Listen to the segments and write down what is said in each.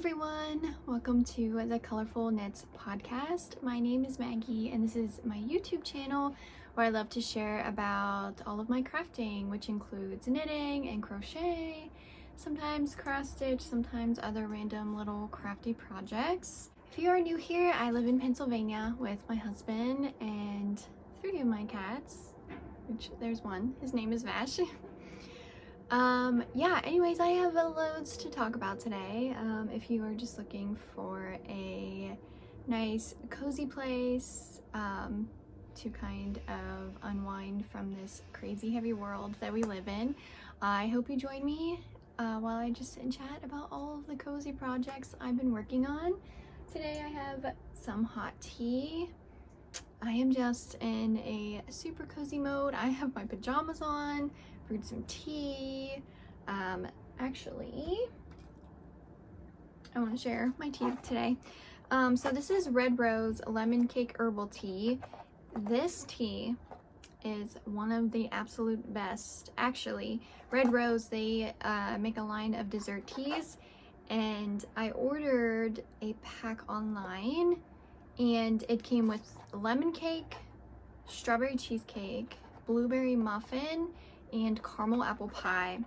everyone, welcome to the Colorful Knits podcast. My name is Maggie and this is my YouTube channel where I love to share about all of my crafting, which includes knitting and crochet, sometimes cross stitch, sometimes other random little crafty projects. If you are new here, I live in Pennsylvania with my husband and 3 of my cats, which there's one, his name is Vash. Anyways, I have loads to talk about today. If you are just looking for a nice cozy place to kind of unwind from this crazy heavy world that we live in, I hope you join me while I just sit and chat about all of the cozy projects I've been working on. Today I have some hot tea. I am just in a super cozy mode. I have my pajamas on, brewed some tea. Actually, I want to share my tea today. So this is Red Rose Lemon Cake Herbal Tea. This tea is one of the absolute best. Actually, Red Rose, they make a line of dessert teas, and I ordered a pack online and it came with lemon cake, strawberry cheesecake, blueberry muffin, and caramel apple pie.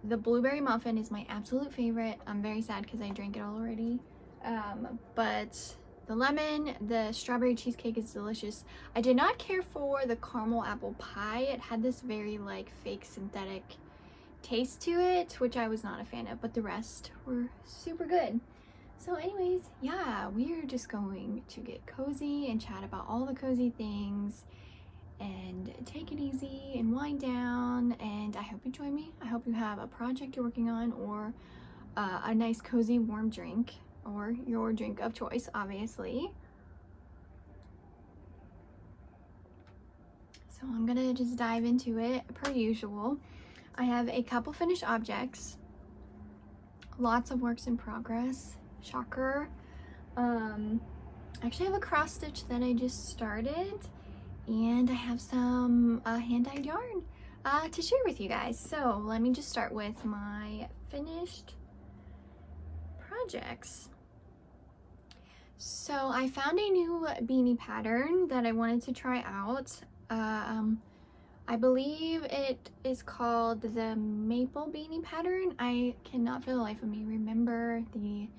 The blueberry muffin is my absolute favorite. I'm very sad because I drank it all already. But the lemon, the strawberry cheesecake is delicious. I did not care for the caramel apple pie. It had this very like fake synthetic taste to it, which I was not a fan of, but the rest were super good. So anyways, yeah, we are just going to get cozy and chat about all the cozy things and take it easy and wind down, and I hope you join me. I hope you have a project you're working on or a nice cozy warm drink or your drink of choice, obviously. So I'm gonna just dive into it per usual. I have a couple finished objects, lots of works in progress, shocker. I actually have a cross stitch that I just started, and I have some hand-dyed yarn to share with you guys. So let me just start with my finished projects. So I found a new beanie pattern that I wanted to try out. I believe it is called the Maple Beanie pattern. I cannot for the life of me remember the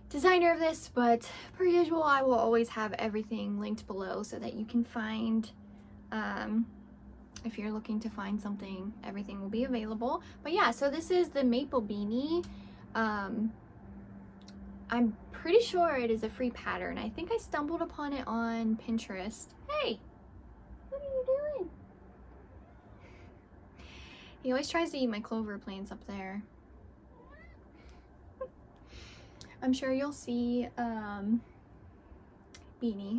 designer of this, but per usual I will always have everything linked below so that you can find, if you're looking to find something, everything will be available. But yeah, so this is the Maple Beanie. I'm pretty sure it is a free pattern. I think I stumbled upon it on Pinterest. Hey, what are you doing? He always tries to eat my clover plants up there. I'm sure you'll see Beanie,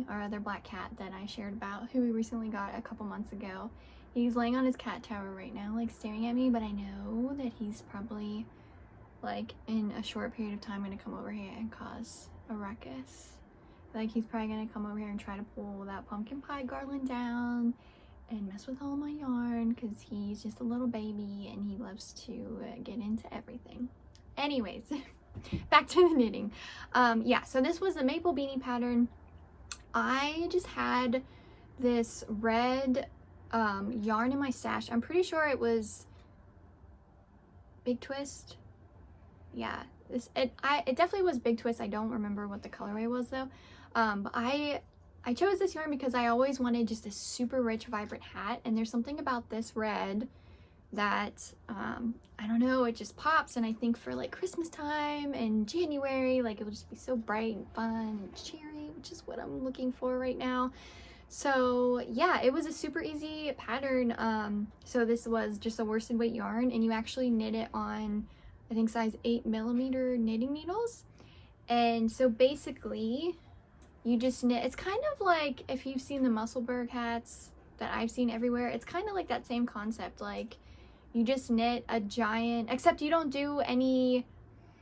our other black cat that I shared about, who we recently got a couple months ago. He's laying on his cat tower right now, like staring at me, but I know that he's probably, like, in a short period of time gonna come over here and cause a ruckus. Like, he's probably gonna come over here and try to pull that pumpkin pie garland down and mess with all my yarn, because he's just a little baby and he loves to get into everything. Anyways. Back to the knitting. So this was the Maple Beanie pattern. I just had this red yarn in my stash. I'm pretty sure it was Big Twist. Yeah, it definitely was Big Twist. I don't remember what the colorway was though. But I chose this yarn because I always wanted just a super rich, vibrant hat, and there's something about this red that I don't know, it just pops. And I think for like Christmas time and January, like, it will just be so bright and fun and cheery, which is what I'm looking for right now. So yeah, it was a super easy pattern. So this was just a worsted weight yarn, and you actually knit it on, I think, size 8mm knitting needles. And so basically you just knit. It's kind of like if you've seen the Musselburgh hats that I've seen everywhere. It's kind of like that same concept. Like, you just knit a giant, except you don't do any,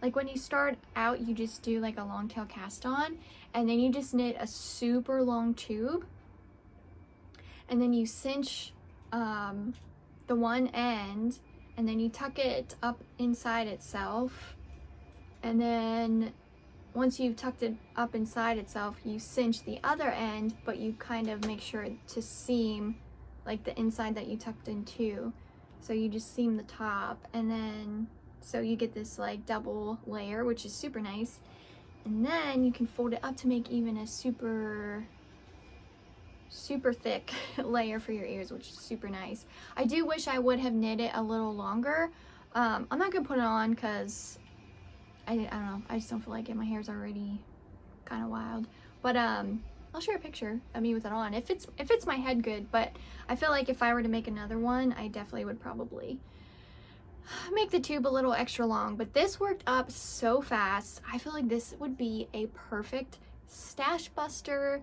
like, when you start out you just do like a long tail cast on, and then you just knit a super long tube, and then you cinch the one end, and then you tuck it up inside itself, and then once you've tucked it up inside itself, you cinch the other end, but you kind of make sure to seam like the inside that you tucked into. So you just seam the top, and then so you get this like double layer, which is super nice. And then you can fold it up to make even a super thick layer for your ears, which is super nice. I do wish I would have knit it a little longer. I'm not gonna put it on because I don't know, I just don't feel like it. My hair's already kind of wild, but I'll share a picture of me with it on if it's my head good. But I feel like if I were to make another one, I definitely would probably make the tube a little extra long. But this worked up so fast. I feel like this would be a perfect stash buster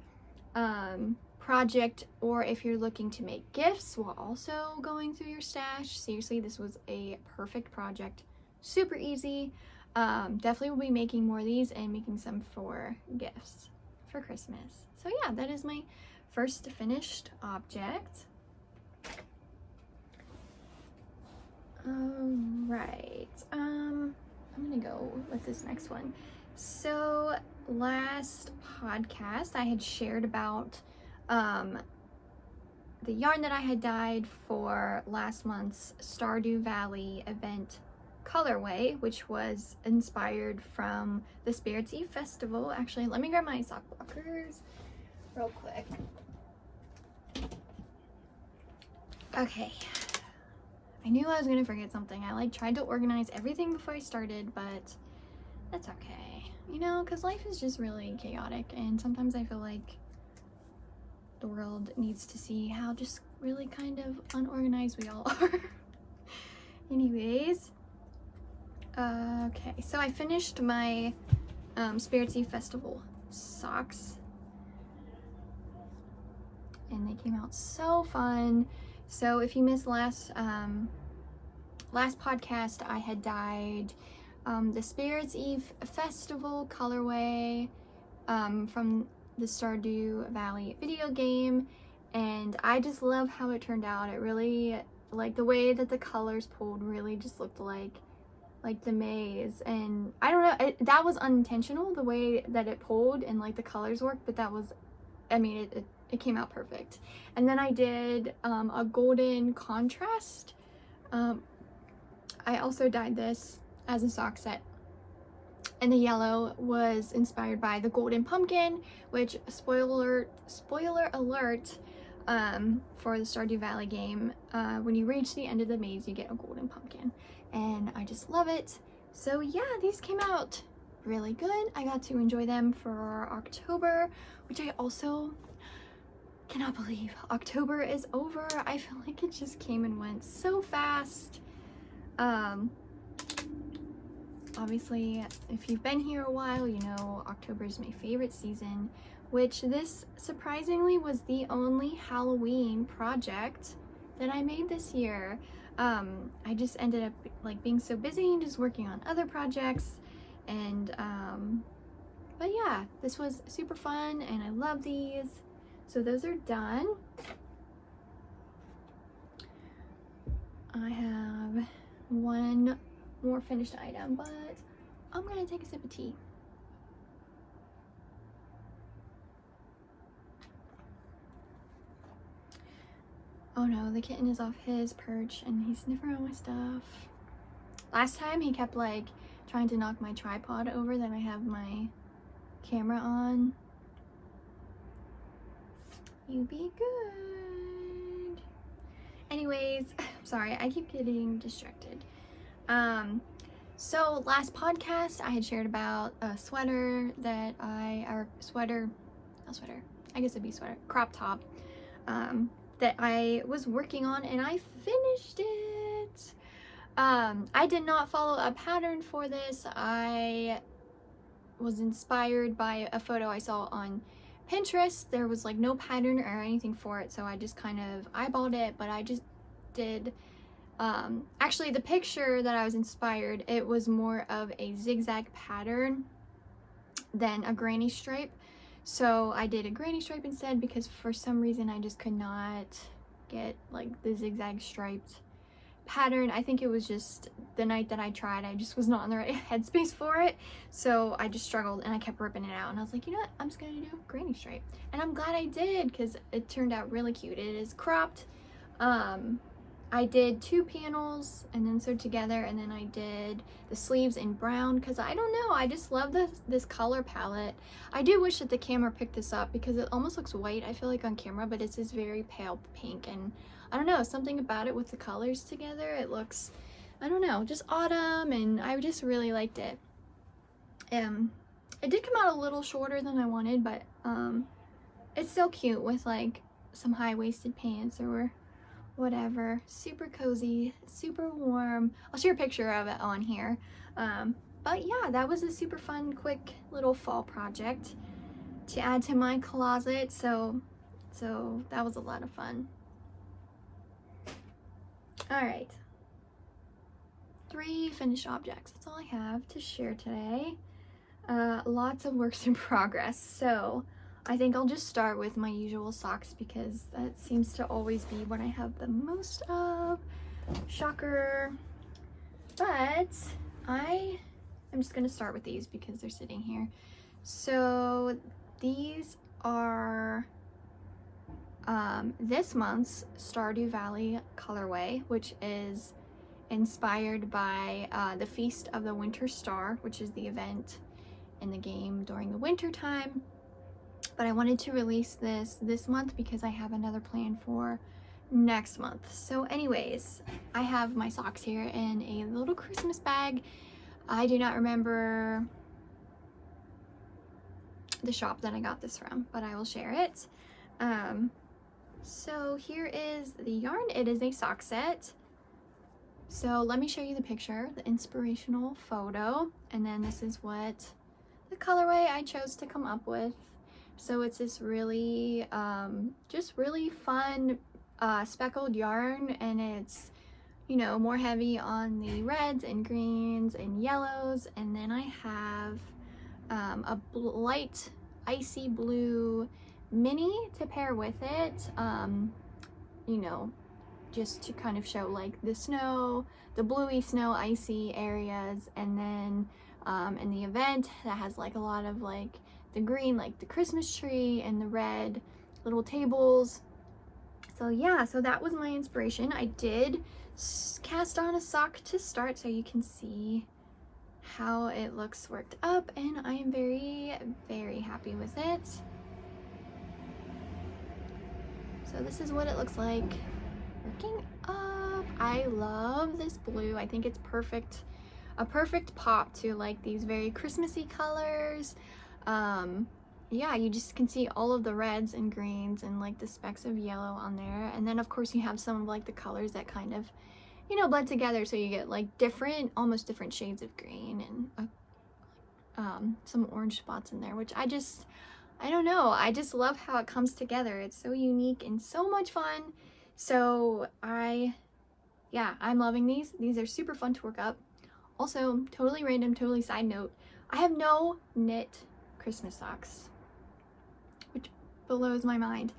project, or if you're looking to make gifts while also going through your stash. Seriously, this was a perfect project. Super easy. Definitely will be making more of these and making some for gifts for Christmas. So yeah, that is my first finished object. Right. I'm gonna go with this next one. So last podcast I had shared about the yarn that I had dyed for last month's Stardew Valley event colorway, which was inspired from the Spirits Eve festival. Actually, let me grab my sock blockers real quick. Okay, I knew I was gonna forget something. I like tried to organize everything before I started, but that's okay, you know, because life is just really chaotic, and sometimes I feel like the world needs to see how just really kind of unorganized we all are. Anyways, okay, so I finished my Spirits Eve festival socks, and they came out so fun. So if you missed last podcast, I had dyed the Spirits Eve festival colorway from the Stardew Valley video game, and I just love how it turned out. It really, like, the way that the colors pulled really just looked like the maze, and I don't know, that was unintentional, the way that it pulled and like the colors worked, but that was, I mean, it came out perfect. And then I did a golden contrast. I also dyed this as a sock set, and the yellow was inspired by the golden pumpkin, which, spoiler alert, for the Stardew Valley game, when you reach the end of the maze, you get a golden pumpkin, and I just love it. So yeah, these came out really good. I got to enjoy them for October, which I also cannot believe October is over. I feel like it just came and went so fast. Obviously, if you've been here a while, you know October is my favorite season, which this surprisingly was the only Halloween project that I made this year. I just ended up like being so busy and just working on other projects, and but yeah, this was super fun and I love these. So those are done. I have one more finished item, but I'm gonna take a sip of tea. Oh no, the kitten is off his perch and he's sniffing around my stuff. Last time he kept like trying to knock my tripod over that I have my camera on. You be good. Anyways, sorry, I keep getting distracted. So last podcast I had shared about a sweater that I guess it'd be sweater, crop top, that I was working on, and I finished it. I did not follow a pattern for this. I was inspired by a photo I saw on Pinterest. There was like no pattern or anything for it, so I just kind of eyeballed it, but I just did actually the picture that I was inspired, it was more of a zigzag pattern than a granny stripe, so I did a granny stripe instead, because for some reason I just could not get like the zigzag striped pattern. I think it was just the night that I tried, I just was not in the right headspace for it, so I just struggled and I kept ripping it out, and I was like, you know what, I'm just gonna do granny stripe, and I'm glad I did because it turned out really cute. It is cropped. I did 2 panels and then sewed together, and then I did the sleeves in brown because I don't know, I just love this color palette. I do wish that the camera picked this up because it almost looks white, I feel like, on camera, but it's this very pale pink, and I don't know, something about it with the colors together, it looks, I don't know, just autumn, and I just really liked it. It did come out a little shorter than I wanted, but it's still cute with like some high-waisted pants or whatever. Super cozy, super warm. I'll share a picture of it on here. But yeah, that was a super fun, quick little fall project to add to my closet. So that was a lot of fun. All right. 3 finished objects. That's all I have to share today. Lots of works in progress. So I think I'll just start with my usual socks because that seems to always be what I have the most of. Shocker. But I'm just going to start with these because they're sitting here. So these are this month's Stardew Valley colorway, which is inspired by the Feast of the Winter Star, which is the event in the game during the winter time. But I wanted to release this month because I have another plan for next month. So anyways, I have my socks here in a little Christmas bag. I do not remember the shop that I got this from, but I will share it. So here is the yarn. It is a sock set. So let me show you the picture, the inspirational photo, and then this is what the colorway I chose to come up with. So it's this really, just really fun speckled yarn, and it's, you know, more heavy on the reds and greens and yellows, and then I have a light icy blue mini to pair with it, you know, just to kind of show like the snow, the bluey snow icy areas, and then in the event that has like a lot of like the green, like the Christmas tree, and the red little tables. So yeah, so that was my inspiration. I did cast on a sock to start so you can see how it looks worked up, and I am very, very happy with it. So this is what it looks like working up. I love this blue. I think it's perfect, a perfect pop to like these very Christmassy colors. Yeah, you just can see all of the reds and greens and like the specks of yellow on there, and then of course you have some of like the colors that kind of, you know, blend together, so you get like different, almost different shades of green, and some orange spots in there, which I don't know, I just love how it comes together. It's so unique and so much fun. So I'm loving these. These are super fun to work up. Also, totally random, totally side note, I have no knit Christmas socks, which blows my mind.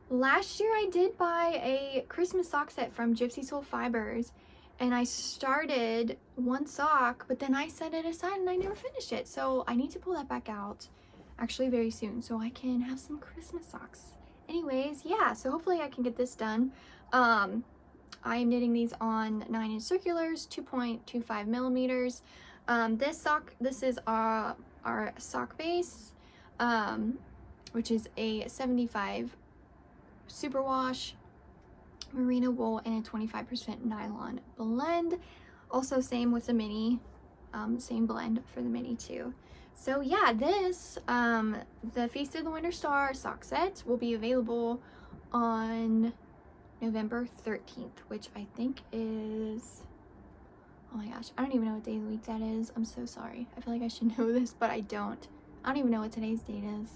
Last year I did buy a Christmas sock set from Gypsy Soul Fibers, and I started one sock, but then I set it aside and I never finished it. So I need to pull that back out actually very soon so I can have some Christmas socks. Anyways, yeah, so hopefully I can get this done. I am knitting these on 9-inch circulars, 2.25 millimeters. This is our sock base, which is a 75 superwash merino wool and a 25% nylon blend. Also same with the mini, same blend for the mini too. So yeah, this the Feast of the Winter Star sock set will be available on November 13th, which I think is, oh my gosh, I don't even know what day of the week that is. I'm so sorry. I feel like I should know this, but I don't. I don't even know what today's date is.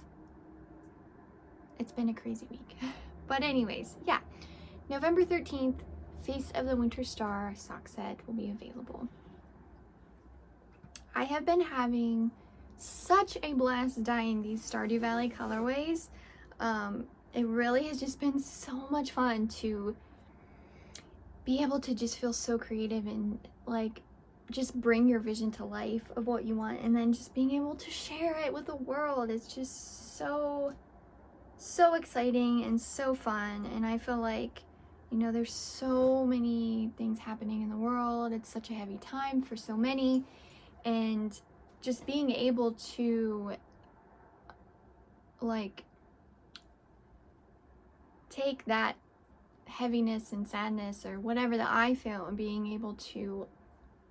It's been a crazy week. But anyways, yeah. November 13th, Feast of the Winter Star sock set will be available. I have been having such a blast dyeing these Stardew Valley colorways. It really has just been so much fun to be able to just feel so creative and like just bring your vision to life of what you want, and then just being able to share it with the world. It's just so exciting and so fun. And I feel like, you know, there's so many things happening in the world. It's such a heavy time for so many, and just being able to like take that heaviness and sadness or whatever that I feel, and being able to,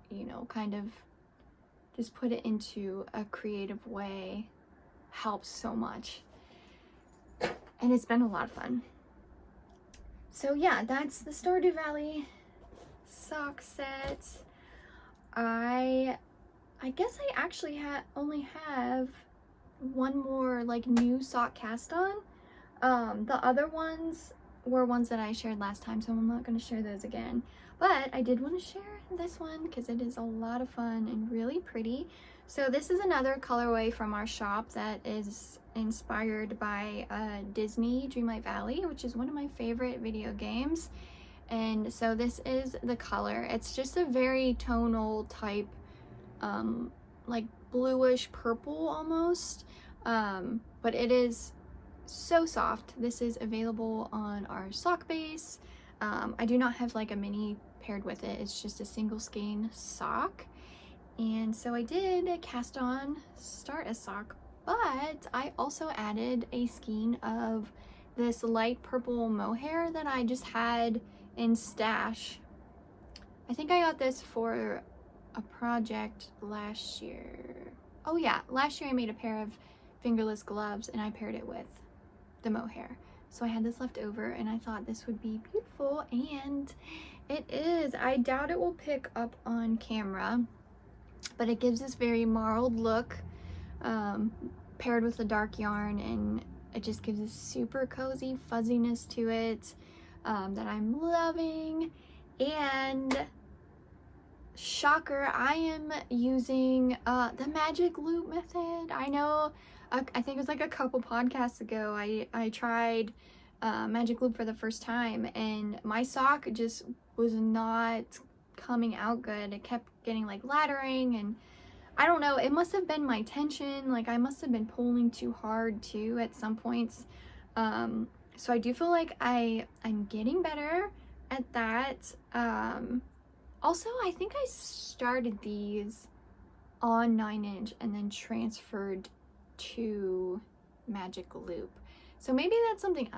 you know, kind of just put it into a creative way helps so much. And it's been a lot of fun. So yeah, that's the Stardew Valley sock set. I guess I actually only have one more like new sock cast on. The other ones were ones that I shared last time, so I'm not going to share those again. But I did want to share this one because it is a lot of fun and really pretty. So this is another colorway from our shop that is inspired by Disney Dreamlight Valley, which is one of my favorite video games. And so this is the color. It's just a very tonal type, like bluish purple almost, but it is so soft. This is available on our sock base. I do not have like a mini paired with it. It's just a single skein sock. And so I did cast on start a sock, but I also added a skein of this light purple mohair that I just had in stash. I think I got this for a project last year. Oh yeah, last year I made a pair of fingerless gloves and I paired it with the mohair. So I had this left over and I thought this would be beautiful, and it is. I doubt it will pick up on camera, but it gives this very marled look, paired with the dark yarn, and it just gives a super cozy fuzziness to it that I'm loving. And shocker, I am using the magic loop method. I know, I think it was like a couple podcasts ago, I tried magic loop for the first time, and my sock just was not coming out good. It kept getting like laddering, and I don't know, it must have been my tension, like I must have been pulling too hard too at some points. So I do feel like I'm getting better at that. Also, I think I started these on 9" and then transferred to magic loop. So maybe that's something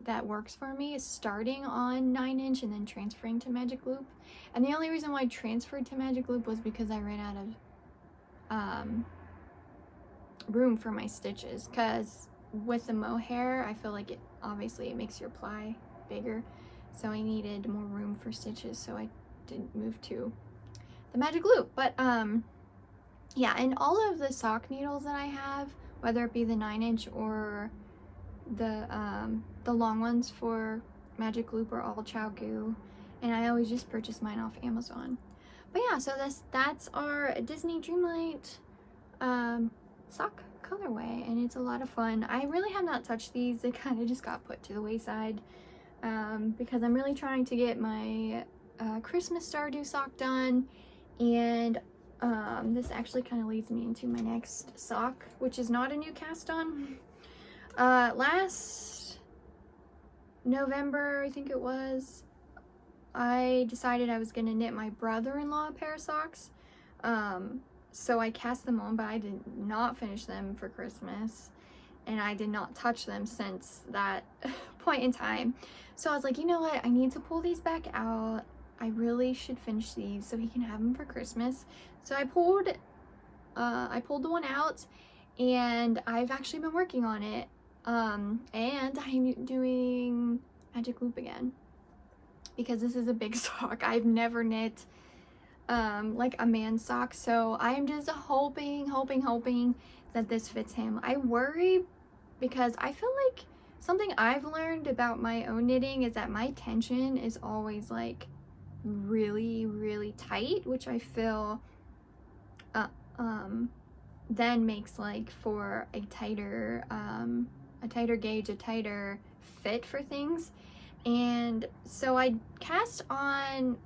that works for me, is starting on 9" and then transferring to magic loop. And the only reason why I transferred to magic loop was because I ran out of room for my stitches, because with the mohair I feel like it makes your ply bigger, so I needed more room for stitches, so I didn't move to the magic loop. But yeah, and all of the sock needles that I have, whether it be the 9" or the long ones for magic loop, are all Chow Goo, and I always just purchase mine off Amazon. But yeah, so that's our Disney Dreamlight sock colorway, and it's a lot of fun. I really have not touched these. They kind of just got put to the wayside because I'm really trying to get my Christmas Stardew sock done, and this actually kind of leads me into my next sock, which is not a new cast on. Last November, I think it was, I decided I was gonna knit my brother-in-law a pair of socks. So I cast them on, but I did not finish them for Christmas, and I did not touch them since that point in time. So I was like, you know what, I need to pull these back out. I really should finish these so he can have them for Christmas. So I pulled the one out, and I've actually been working on it. And I'm doing magic loop again because this is a big sock. I've never knit like a man's sock, so I'm just hoping that this fits him. I worry because I feel like something I've learned about my own knitting is that my tension is always like really tight, which I feel then makes like for a tighter gauge, a tighter fit for things. And so I cast on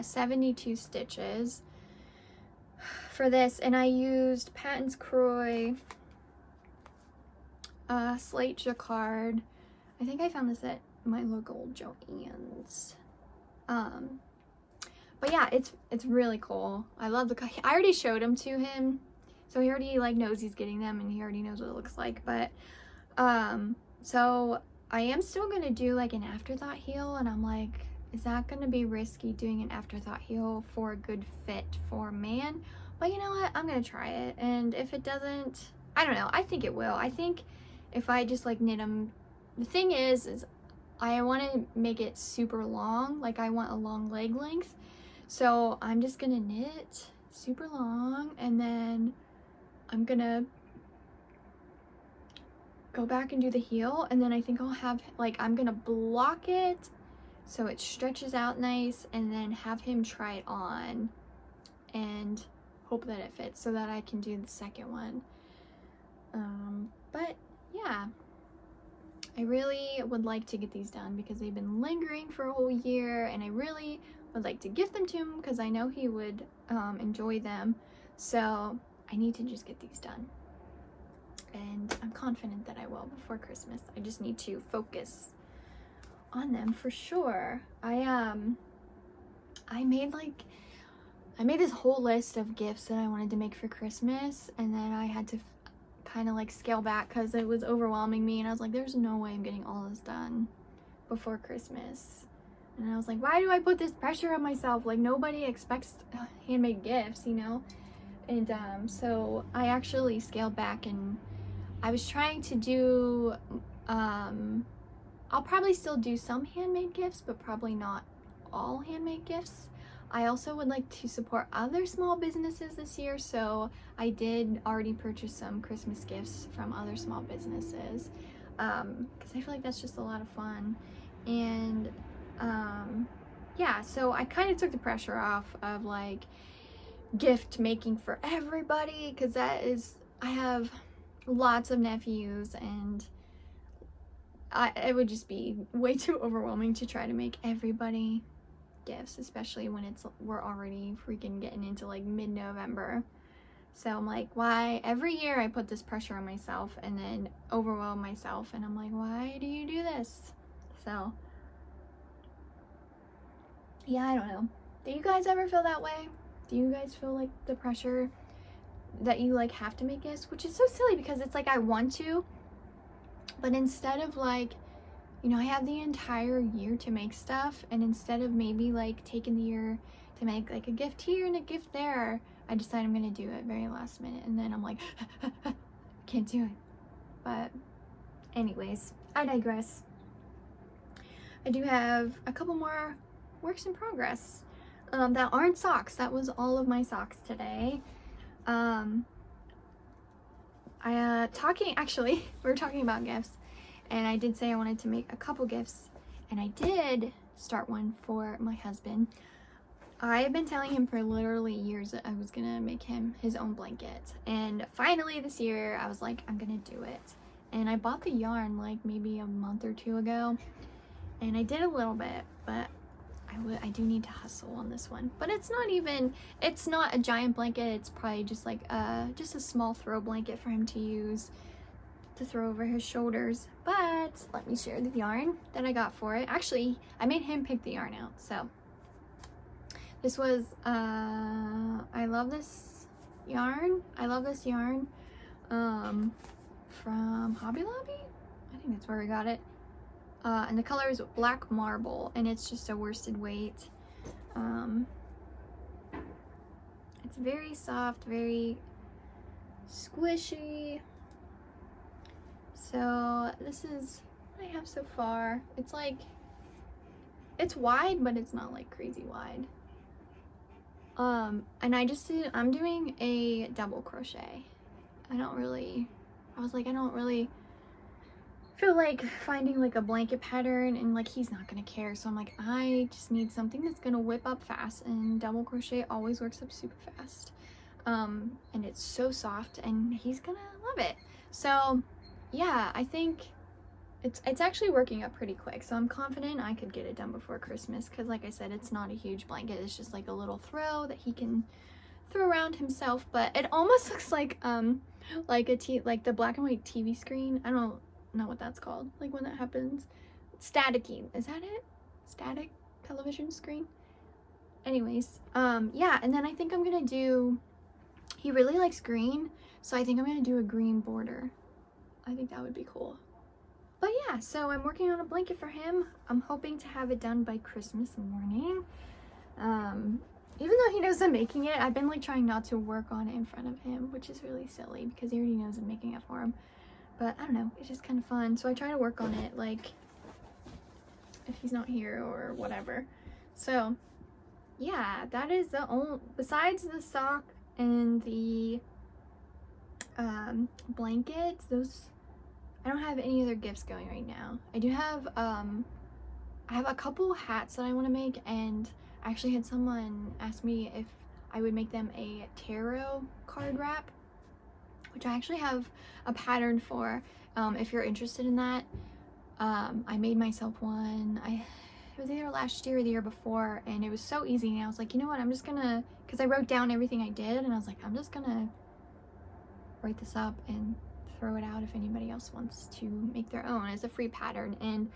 72 stitches for this, and I used Patton's Croy slate jacquard. I think I found this at my local Joann's. But yeah, it's really cool. I love the I already showed them to him, so he already like knows he's getting them, and he already knows what it looks like. But so I am still gonna do like an afterthought heel, and I'm like, is that gonna be risky doing an afterthought heel for a good fit for a man? But you know what, I'm gonna try it, and if it doesn't, I don't know, I think it will. I think if I just like knit them, the thing is I want to make it super long, like I want a long leg length, so I'm just gonna knit super long, and then I'm gonna go back and do the heel, and then I think I'll have, like, I'm gonna block it so it stretches out nice, and then have him try it on and hope that it fits so that I can do the second one. But yeah, I really would like to get these done because they've been lingering for a whole year, and I really would like to gift them to him because I know he would enjoy them. So I need to just get these done, and I'm confident that I will before Christmas. I just need to focus on them for sure. I made this whole list of gifts that I wanted to make for Christmas, and then I had to kind of like scale back because it was overwhelming me, and I was like, there's no way I'm getting all this done before Christmas. And I was like, why do I put this pressure on myself? Like, nobody expects handmade gifts, you know? And so I actually scaled back, and I was trying to do, I'll probably still do some handmade gifts, but probably not all handmade gifts. I also would like to support other small businesses this year, so I did already purchase some Christmas gifts from other small businesses, because I feel like that's just a lot of fun. And yeah, so I kind of took the pressure off of like gift making for everybody, because I have lots of nephews, and it would just be way too overwhelming to try to make everybody gifts, especially when we're already freaking getting into like mid-November. So I'm like, why every year I put this pressure on myself and then overwhelm myself, and I'm like, why do you do this? So yeah, I don't know. Do you guys ever feel that way? Do you guys feel like the pressure that you like have to make gifts? Which is so silly because it's like I want to, but instead of like, you know, I have the entire year to make stuff, and instead of maybe like taking the year to make like a gift here and a gift there, I decide I'm gonna do it very last minute, and then I'm like, can't do it. But anyways, I digress. I do have a couple more works in progress that aren't socks. That was all of my socks today. Actually, we were talking about gifts, and I did say I wanted to make a couple gifts, and I did start one for my husband. I have been telling him for literally years that I was gonna make him his own blanket, and finally this year I was like, I'm gonna do it. And I bought the yarn like maybe a month or two ago, and I did a little bit, but I do need to hustle on this one. But it's not a giant blanket. It's probably just like just a small throw blanket for him to use to throw over his shoulders. But let me share the yarn that I got for it. Actually, I made him pick the yarn out. So this was I love this yarn. From Hobby Lobby. I think that's where we got it. And the color is Black Marble, and it's just a worsted weight. It's very soft, very squishy. So this is what I have so far. It's like, it's wide, but it's not like crazy wide. And I'm doing a double crochet. I don't really feel like finding like a blanket pattern, and like he's not gonna care, so I'm like, I just need something that's gonna whip up fast, and double crochet always works up super fast. And it's so soft, and he's gonna love it. So yeah, I think it's actually working up pretty quick, so I'm confident I could get it done before Christmas, because like I said, it's not a huge blanket, it's just like a little throw that he can throw around himself. But it almost looks like like the black and white TV screen. I don't know what that's called, like when that happens. Staticky, is that it? Static television screen. Anyways, yeah, and then I think I'm gonna do, he really likes green, so I think I'm gonna do a green border. I think that would be cool. But yeah, so I'm working on a blanket for him. I'm hoping to have it done by Christmas morning. Even though he knows I'm making it, I've been like trying not to work on it in front of him, which is really silly because he already knows I'm making it for him. But I don't know, it's just kind of fun. So I try to work on it like if he's not here or whatever. So yeah, that is the only, besides the sock and the blanket, those, I don't have any other gifts going right now. I do have I have a couple hats that I want to make, and I actually had someone ask me if I would make them a tarot card wrap, which I actually have a pattern for. If you're interested in that, I made myself one. It was either last year or the year before, and it was so easy, and I was like, you know what, I'm just gonna, because I wrote down everything I did, and I was like, I'm just gonna write this up and throw it out if anybody else wants to make their own as a free pattern, and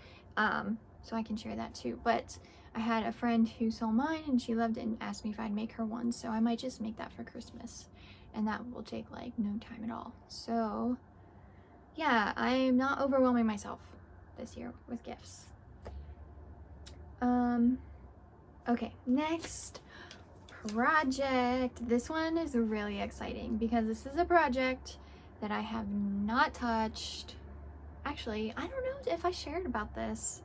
so I can share that too. But I had a friend who saw mine and she loved it and asked me if I'd make her one, so I might just make that for Christmas, and that will take like no time at all. So yeah, I'm not overwhelming myself this year with gifts. Okay, next project. This one is really exciting because this is a project that I have not touched. Actually, I don't know if I shared about this.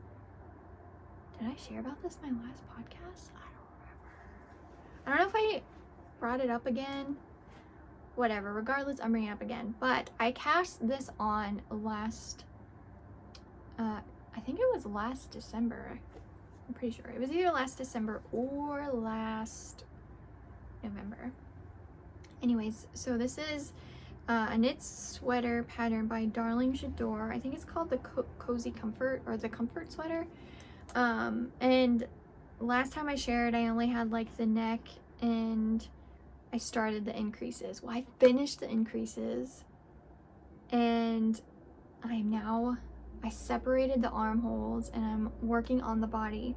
Did I share about this in my last podcast? I don't remember. I don't know if I brought it up again. Whatever, regardless, I'm bringing it up again. But I cast this on last, I think it was last December. I'm pretty sure. It was either last December or last November. Anyways, so this is a knit sweater pattern by Darling J'adore. I think it's called the Cozy Comfort, or the Comfort Sweater. And last time I shared, I only had like the neck, and I started the increases. Well, I finished the increases, and I separated the armholes, and I'm working on the body.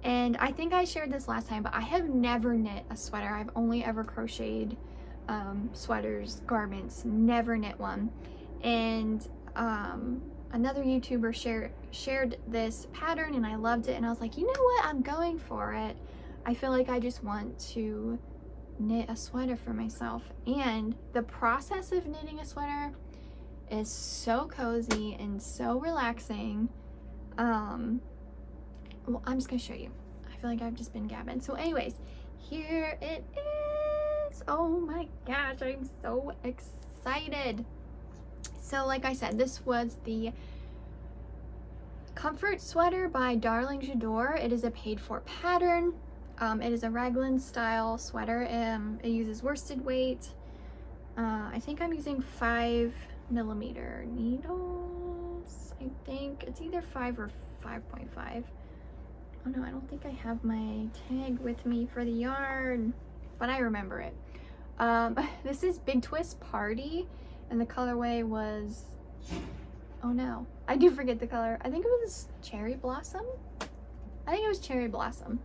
And I think I shared this last time, but I have never knit a sweater. I've only ever crocheted sweaters, garments, never knit one. And another YouTuber shared this pattern, and I loved it, and I was like, you know what, I'm going for it. I feel like I just want to knit a sweater for myself. And the process of knitting a sweater is so cozy and so relaxing. Well, I'm just gonna show you. I feel like I've just been gabbing. So anyways, here it is. Oh my gosh, I'm so excited. So like I said, this was the Comfort Sweater by Darling J'adore. It is a paid for pattern. It is a raglan style sweater. It uses worsted weight. I think I'm using 5mm needles. I think it's either 5 or 5.5. Oh no, I don't think I have my tag with me for the yarn, but I remember it. This is Big Twist Party, and the colorway was, oh no, I do forget the color. I think it was Cherry Blossom. I think it was Cherry Blossom.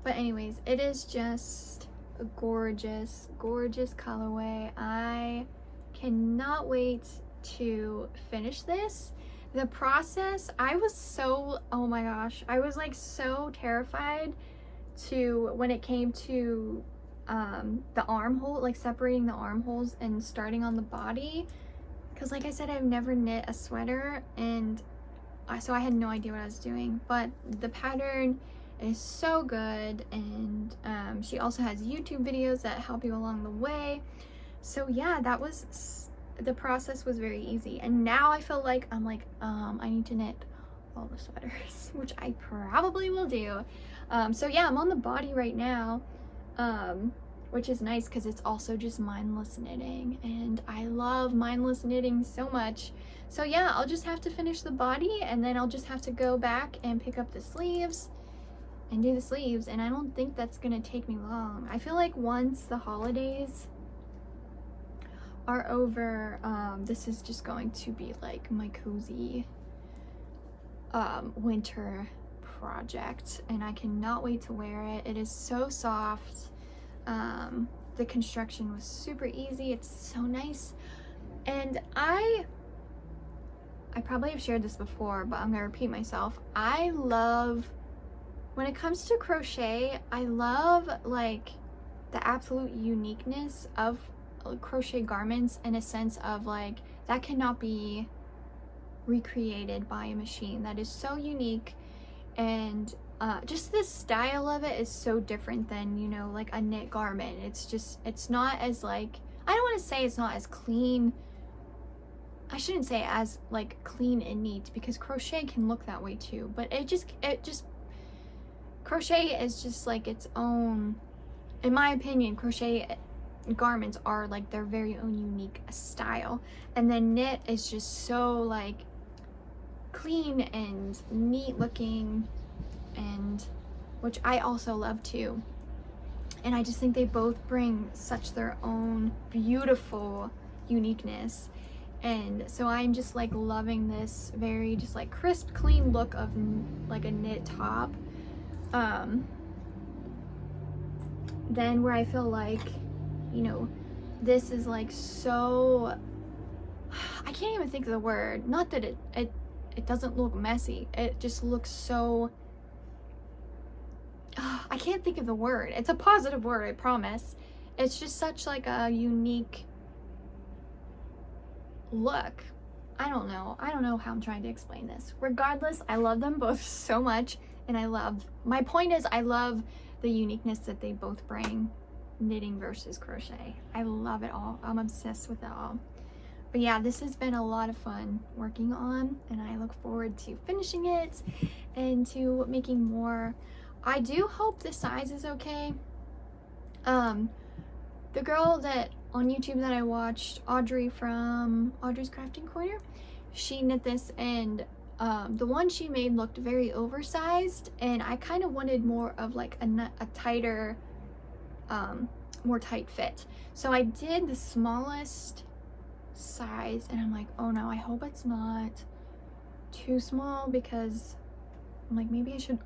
But anyways, it is just a gorgeous, gorgeous colorway. I cannot wait to finish this. The process, I was so, oh my gosh, I was like so terrified when it came to the armhole, like separating the armholes and starting on the body, because like I said, I've never knit a sweater, and so I had no idea what I was doing. But the pattern is so good, and she also has YouTube videos that help you along the way. So yeah, that was, the process was very easy, and now I feel like I need to knit all the sweaters, which I probably will do. So yeah, I'm on the body right now. which is nice because it's also just mindless knitting, and I love mindless knitting so much. So yeah, I'll just have to finish the body, and then I'll just have to go back and pick up the sleeves and do the sleeves, and I don't think that's gonna take me long. I feel like once the holidays are over, this is just going to be like my cozy winter project, and I cannot wait to wear it. It is so soft. The construction was super easy. It's so nice, and I probably have shared this before, but I'm gonna repeat myself. I love, when it comes to crochet, I love like the absolute uniqueness of crochet garments, in a sense of like that cannot be recreated by a machine. That is so unique, and just the style of it is so different than, you know, like a knit garment. It's not as like, I don't want to say it's not as clean. I shouldn't say as like clean and neat, because crochet can look that way too, but it just crochet is just like its own, in my opinion. Crochet garments are like their very own unique style, and then knit is just so like clean and neat looking, and which I also love too. And I just think they both bring such their own beautiful uniqueness, and so I'm just like loving this very just like crisp, clean look of like a knit top. Then where I feel like, you know, this is like so, I can't even think of the word, not that it doesn't look messy, it just looks so, I can't think of the word. It's a positive word, I promise. It's just such like a unique look. I don't know how I'm trying to explain this. Regardless, I love them both so much, and my point is, I love the uniqueness that they both bring, knitting versus crochet. I love it all. I'm obsessed with it all. But yeah, this has been a lot of fun working on, and I look forward to finishing it and to making more. I do hope the size is okay. The girl that on YouTube that I watched, Audrey from Audrey's Crafting Corner, she knit this, and the one she made looked very oversized, and I kind of wanted more of like a tighter, more tight fit. So I did the smallest size, and I'm like, oh no, I hope it's not too small, because I'm like, maybe I should have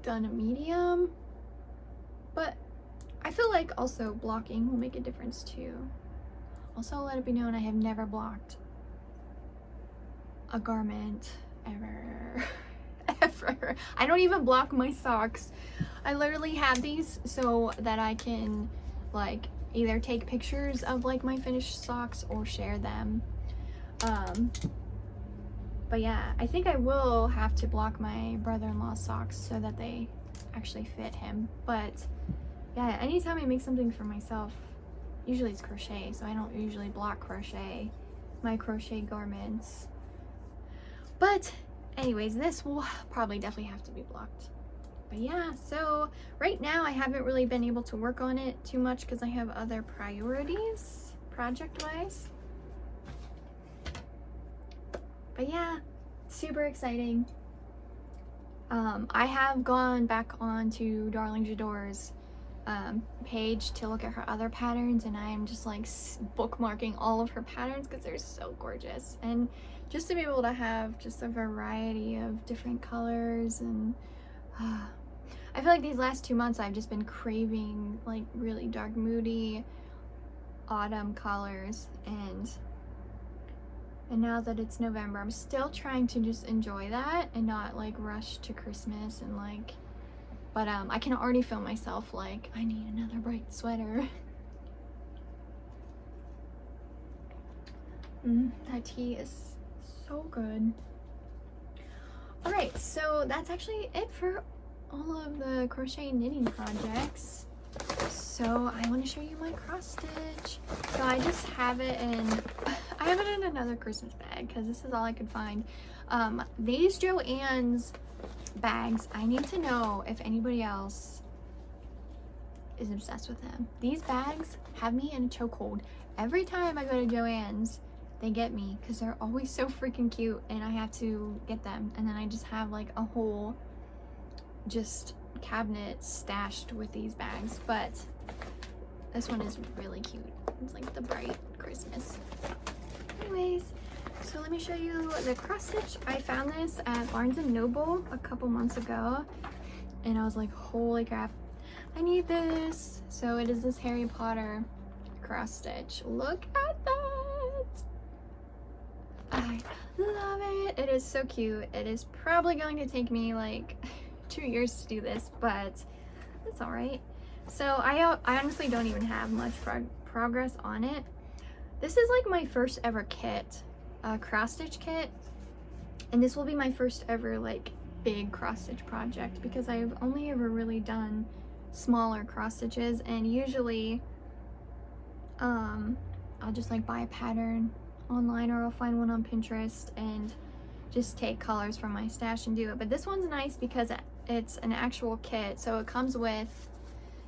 done a medium. But I feel like also blocking will make a difference too. Also, let it be known, I have never blocked a garment ever. Ever. I don't even block my socks. I literally have these so that I can like either take pictures of like my finished socks or share them. But yeah, I think I will have to block my brother-in-law's socks so that they actually fit him. But yeah, anytime I make something for myself, usually it's crochet, so I don't usually block crochet, my crochet garments. But anyways, this will probably definitely have to be blocked. But yeah, so right now I haven't really been able to work on it too much because I have other priorities project-wise. But yeah, super exciting. I have gone back onto Darling J'adore's page to look at her other patterns, and I am just like bookmarking all of her patterns because they're so gorgeous. And just to be able to have just a variety of different colors, and I feel like these last 2 months I've just been craving like really dark, moody autumn colors, and now that it's November, I'm still trying to just enjoy that and not like rush to Christmas and like, but I can already feel myself like, I need another bright sweater. That tea is so good. Alright, so that's actually it for all of the crochet knitting projects. So I want to show you my cross stitch. So I just have it in, I have it in another Christmas bag because this is all I could find. These Joann's bags, I need to know if anybody else is obsessed with them. These bags have me in a chokehold. Every time I go to Joann's, they get me because they're always so freaking cute and I have to get them. And then I just have like a whole just cabinet stashed with these bags. But this one is really cute. It's like the bright Christmas. Anyways, so let me show you the cross stitch. I found this at Barnes & Noble a couple months ago and I was like, holy crap, I need this. So it is this Harry Potter cross stitch. Look at that. I love it. It is so cute. It is probably going to take me like 2 years to do this, but it's all right. So I honestly don't even have much progress on it. This is like my first ever kit, cross stitch kit, and this will be my first ever like big cross stitch project because I've only ever really done smaller cross stitches, and usually I'll just like buy a pattern online or I'll find one on Pinterest and just take colors from my stash and do it. But this one's nice because it's an actual kit, so it comes with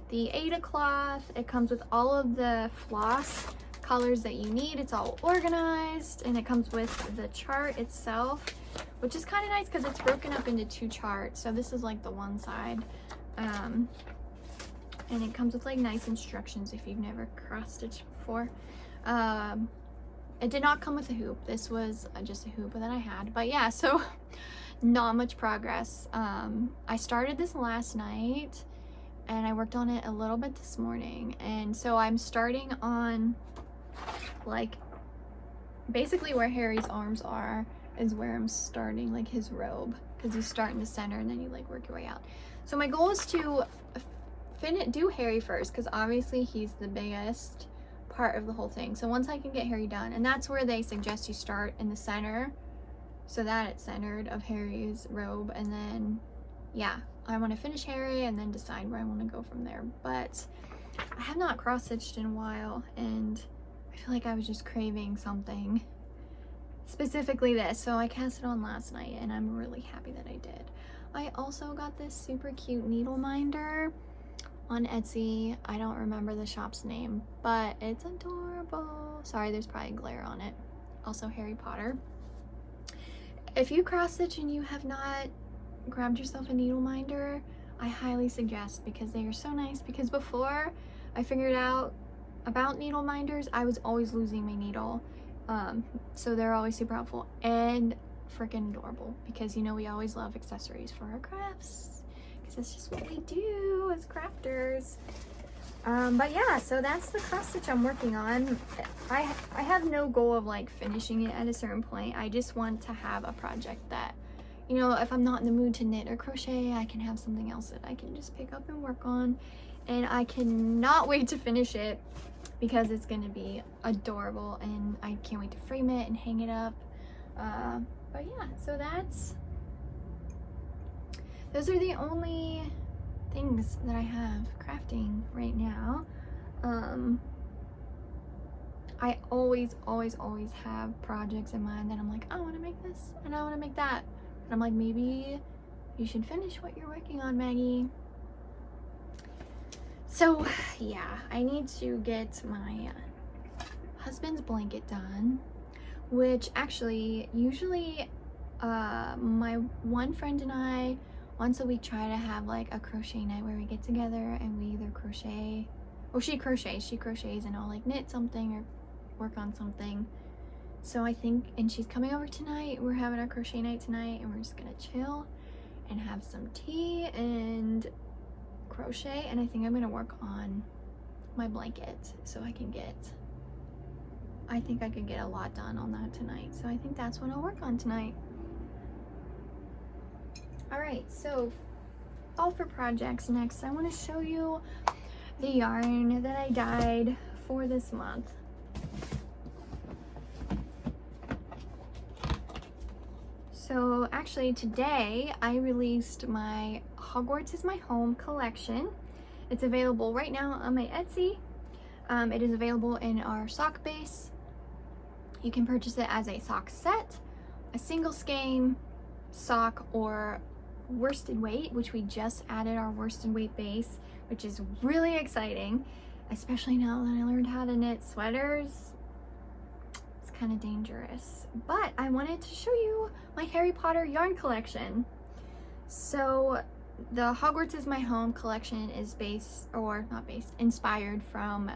the Aida cloth, it comes with all of the floss colors that you need, it's all organized, and it comes with the chart itself, which is kind of nice because it's broken up into 2 charts. So this is like the one side, and it comes with like nice instructions if you've never cross stitched before. It did not come with a hoop. This was just a hoop that I had. But yeah, so not much progress. I started this last night and I worked on it a little bit this morning. And so I'm starting on like basically where Harry's arms are is where I'm starting, like his robe, because you start in the center and then you like work your way out. So my goal is to do Harry first because obviously he's the biggest part of the whole thing. So once I can get Harry done, and that's where they suggest you start in the center so that it's centered of Harry's robe, and then yeah, I want to finish Harry and then decide where I want to go from there. But I have not cross stitched in a while and I feel like I was just craving something, specifically this, so I cast it on last night and I'm really happy that I did. I also got this super cute needle minder on Etsy. I don't remember the shop's name, but it's adorable. Sorry, there's probably glare on it. Also Harry Potter. If you cross stitch and you have not grabbed yourself a needle minder, I highly suggest, because they are so nice. Because before I figured out about needle minders, I was always losing my needle. So they're always super helpful and freaking adorable, because you know we always love accessories for our crafts. That's just what we do as crafters. But yeah, so that's the cross stitch I'm working on. I have no goal of like finishing it at a certain point. I just want to have a project that, you know, if I'm not in the mood to knit or crochet, I can have something else that I can just pick up and work on. And I cannot wait to finish it because it's gonna be adorable and I can't wait to frame it and hang it up. But yeah, so those are the only things that I have crafting right now. I always have projects in mind that I'm like, I want to make this and I want to make that. And I'm like, maybe you should finish what you're working on, Maggie. So yeah, I need to get my husband's blanket done, which actually usually my one friend and I once a week try to have like a crochet night where we get together and we either crochet, or she crochets and I'll like knit something or work on something. So I think, and she's coming over tonight, we're having our crochet night tonight and we're just gonna chill and have some tea and crochet, and I think I'm gonna work on my blanket so I think I could get a lot done on that tonight. So I think that's what I'll work on tonight. Alright, so all for projects. Next, I want to show you the yarn that I dyed for this month. So actually today I released my Hogwarts is My Home collection. It's available right now on my Etsy. It is available in our sock base. You can purchase it as a sock set, a single skein sock, or worsted weight, which we just added our worsted weight base, which is really exciting, especially now that I learned how to knit sweaters. It's kind of dangerous, but I wanted to show you my Harry Potter yarn collection. So the Hogwarts is My Home collection is inspired from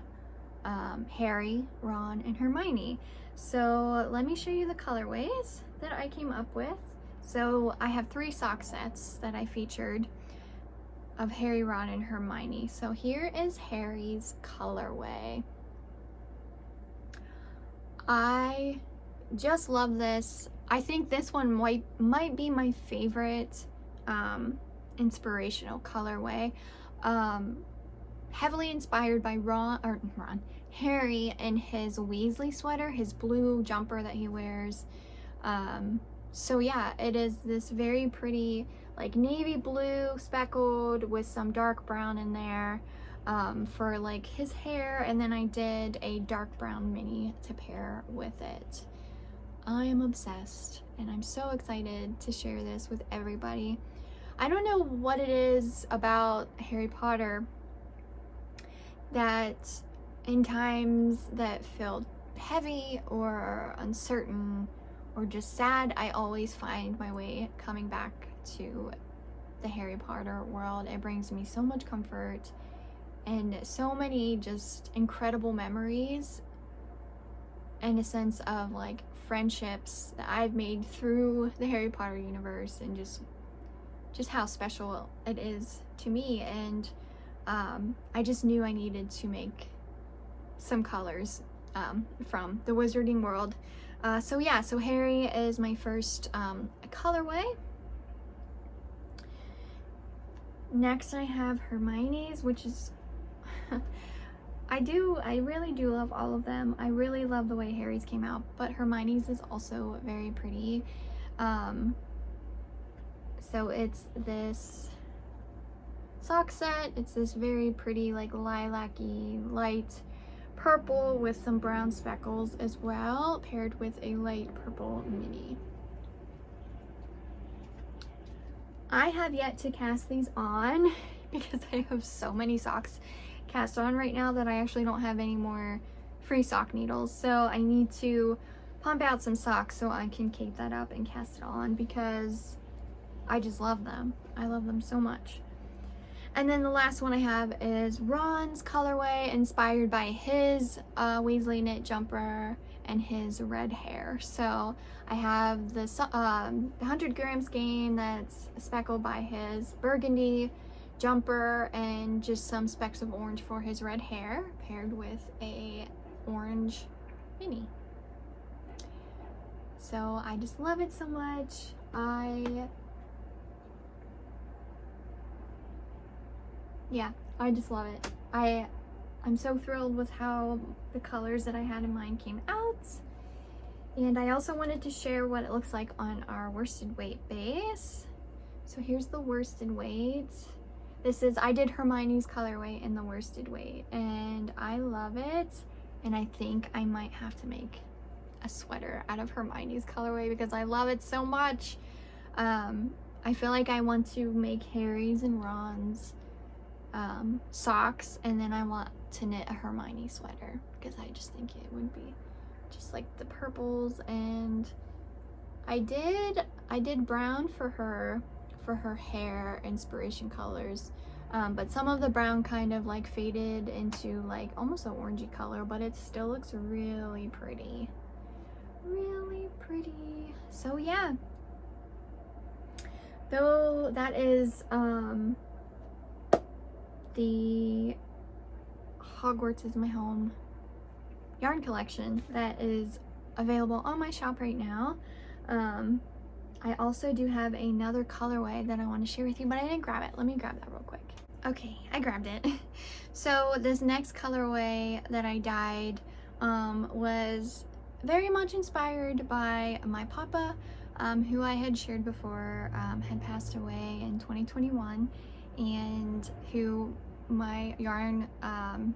Harry, Ron, and Hermione. So let me show you the colorways that I came up with. So I have 3 sock sets that I featured of Harry, Ron, and Hermione. So here is Harry's colorway. I just love this. I think this one might be my favorite inspirational colorway. Heavily inspired by Harry and his Weasley sweater, his blue jumper that he wears. So yeah, it is this very pretty like navy blue speckled with some dark brown in there for like his hair, and then I did a dark brown mini to pair with it. I am obsessed and I'm so excited to share this with everybody. I don't know what it is about Harry Potter that in times that feel heavy or uncertain or just sad, I always find my way coming back to the Harry Potter world. It brings me so much comfort and so many just incredible memories and a sense of like friendships that I've made through the Harry Potter universe, and just how special it is to me. And I just knew I needed to make some colors from the Wizarding World. So yeah, so Harry is my first colorway. Next I have Hermione's, which is I really do love all of them. I really love the way Harry's came out, but Hermione's is also very pretty. So it's this sock set. It's this very pretty like lilac-y light purple with some brown speckles as well, paired with a light purple mini. I have yet to cast these on because I have so many socks cast on right now that I actually don't have any more free sock needles. So I need to pump out some socks so I can cape that up and cast it on, because I just love them. I love them so much. And then the last one I have is Ron's colorway, inspired by his Weasley knit jumper and his red hair. So I have the 100 gram skein that's speckled by his burgundy jumper and just some specks of orange for his red hair, paired with a orange mini. So I just love it so much. Yeah, I just love it. I'm so thrilled with how the colors that I had in mind came out. And I also wanted to share what it looks like on our worsted weight base. So here's the worsted weight. I did Hermione's colorway in the worsted weight, and I love it. And I think I might have to make a sweater out of Hermione's colorway because I love it so much. I feel like I want to make Harry's and Ron's socks, and then I want to knit a Hermione sweater because I just think it would be just like the purples. And I did brown for her hair inspiration colors, but some of the brown kind of like faded into like almost an orangey color, but it still looks really pretty. So yeah, though that is the Hogwarts is My Home yarn collection that is available on my shop right now. I also do have another colorway that I want to share with you, but I didn't grab it. Let me grab that real quick. Okay, I grabbed it. So this next colorway that I dyed was very much inspired by my papa, who I had shared before, had passed away in 2021, and who my yarn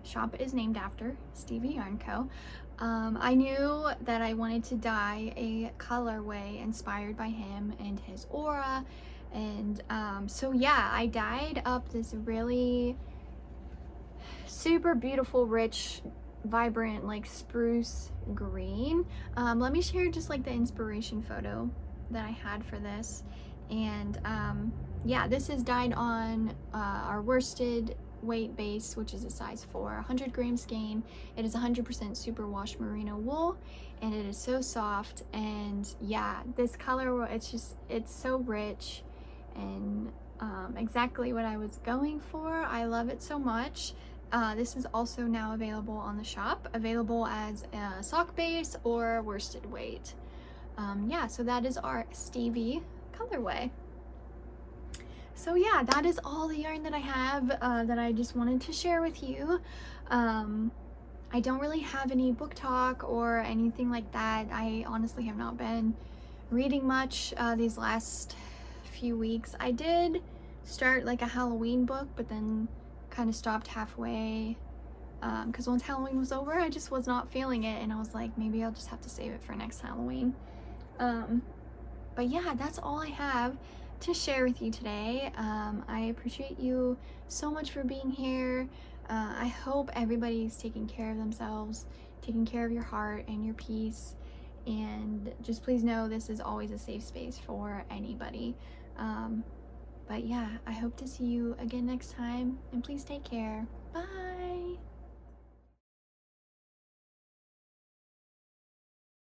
shop is named after, Stevie Yarn Co. I knew that I wanted to dye a colorway inspired by him and his aura And so yeah, I dyed up this really super beautiful, rich, vibrant, like spruce green. Let me share just like the inspiration photo that I had for this. And yeah, this is dyed on our worsted weight base, which is a size 4, 100 gram skein. It is 100% superwash merino wool, and it is so soft. And yeah, this color, it's so rich and exactly what I was going for. I love it so much. This is also now available on the shop, available as a sock base or worsted weight. Yeah, so that is our Stevie colorway. So yeah, that is all the yarn that I have that I just wanted to share with you. I don't really have any book talk or anything like that. I honestly have not been reading much these last few weeks. I did start like a Halloween book, but then kind of stopped halfway because once Halloween was over, I just was not feeling it, and I was like, maybe I'll just have to save it for next Halloween. But yeah, that's all I have to share with you today. I appreciate you so much for being here. I hope everybody's taking care of themselves, taking care of your heart and your peace, and just please know this is always a safe space for anybody. But yeah, I hope to see you again next time, and please take care. Bye.